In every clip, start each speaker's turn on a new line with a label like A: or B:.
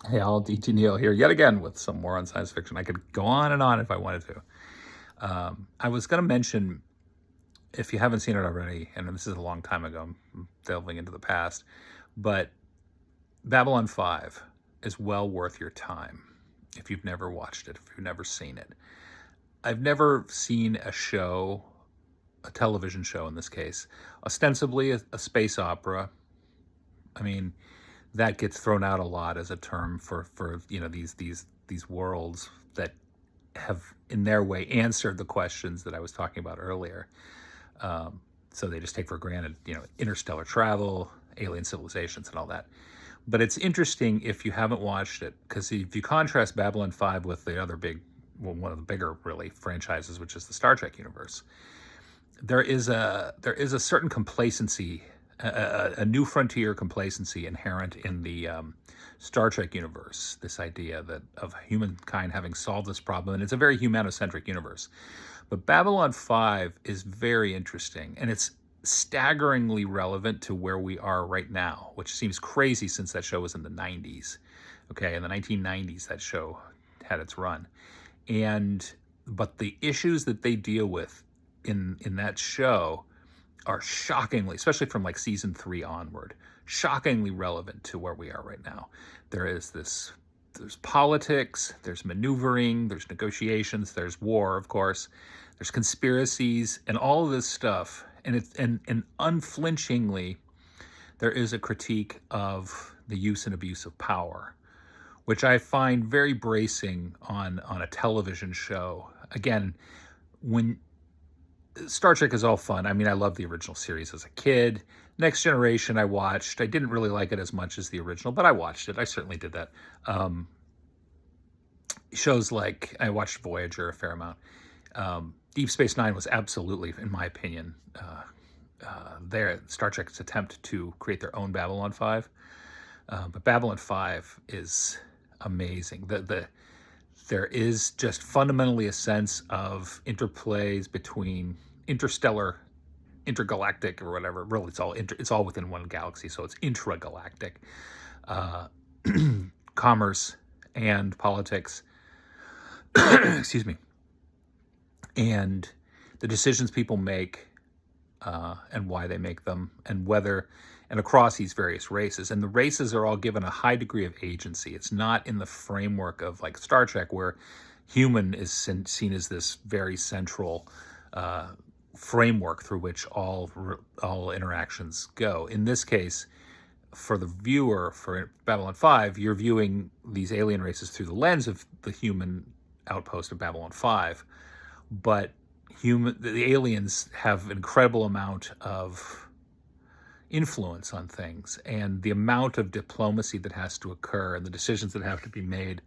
A: Hey, all, DT Neal here yet again with some more on science fiction. I could go on and on if I wanted to. I was going to mention, if you haven't seen it already, and this is a long time ago, I'm delving into the past, but Babylon 5 is well worth your time if you've never watched it, if you've never seen it. I've never seen a show, a television show in this case, ostensibly a space opera. I mean, that gets thrown out a lot as a term for these worlds that have in their way answered the questions that I was talking about earlier. So they just take for granted, interstellar travel, alien civilizations, and all that. But it's interesting if you haven't watched it, because if you contrast Babylon 5 with the other one of the bigger really franchises, which is the Star Trek universe, there is a certain complacency, a new frontier complacency inherent in the Star Trek universe. This idea that of humankind having solved this problem, and it's a very humanocentric universe. But Babylon 5 is very interesting, and it's staggeringly relevant to where we are right now, which seems crazy since that show was in the 90s. Okay, in the 1990s, that show had its run. But the issues that they deal with in that show are shockingly, especially from like season 3 onward, shockingly relevant to where we are right now. There's politics, there's maneuvering, there's negotiations, there's war, of course, there's conspiracies, and all of this stuff. And unflinchingly, there is a critique of the use and abuse of power, which I find very bracing on a television show. Again, when Star Trek is all fun. I mean, I loved the original series as a kid. Next Generation, I watched. I didn't really like it as much as the original, but I watched it. I certainly did that. Shows like I watched Voyager a fair amount. Deep Space Nine was absolutely, in my opinion, their Star Trek's attempt to create their own Babylon 5. But Babylon 5 is amazing. There is just fundamentally a sense of interplays between intergalactic, or whatever. Really, it's all within one galaxy, so it's intragalactic uh, commerce and politics. Excuse me, and the decisions people make, and why they make them, and across these various races. And the races are all given a high degree of agency. It's not in the framework of like Star Trek, where human is seen as this very central framework through which all interactions go. In this case, for the viewer, for Babylon 5, you're viewing these alien races through the lens of the human outpost of Babylon 5, but the aliens have an incredible amount of influence on things, and the amount of diplomacy that has to occur and the decisions that have to be made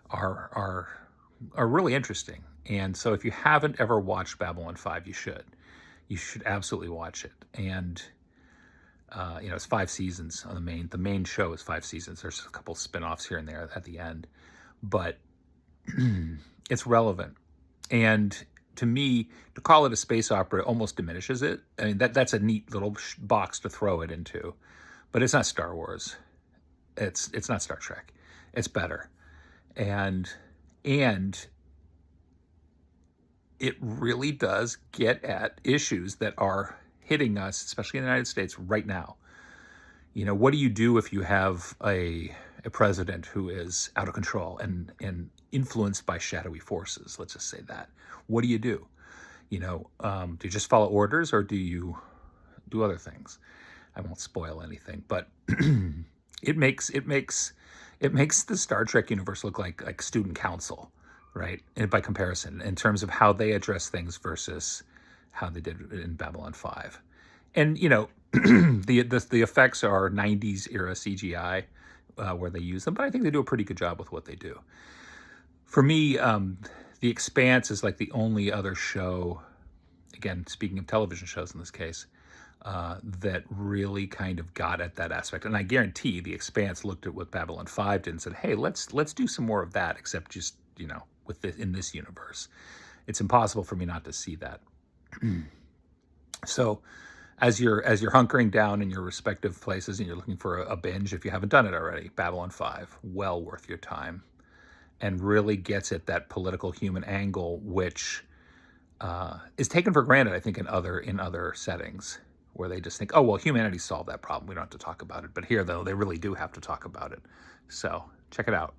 A: are really interesting. And so if you haven't ever watched Babylon 5, you should absolutely watch it. And it's 5 seasons on the main show is 5 seasons. There's a couple spin-offs here and there at the end, but it's relevant. And to me, to call it a space opera almost diminishes it. I mean, that's a neat little box to throw it into, but it's not Star Wars. It's not Star Trek. It's better, and it really does get at issues that are hitting us, especially in the United States right now. What do you do if you have a president who is out of control and influenced by shadowy forces? Let's just say that. What do you do? Do you just follow orders, or do you do other things? I won't spoil anything, but it makes the Star Trek universe look like student council, right? And by comparison, in terms of how they address things versus how they did in Babylon 5. And the effects are 90s era CGI, where they use them, but I think they do a pretty good job with what they do. For me, The Expanse is like the only other show, again, speaking of television shows in this case, that really kind of got at that aspect. And I guarantee The Expanse looked at what Babylon 5 did and said, hey, let's do some more of that, except just, in this universe. It's impossible for me not to see that. So as you're hunkering down in your respective places and you're looking for a binge, if you haven't done it already, Babylon 5, well worth your time, and really gets at that political human angle, which is taken for granted, I think, in other settings where they just think, oh well, humanity solved that problem. We don't have to talk about it. But here, though, they really do have to talk about it. So check it out.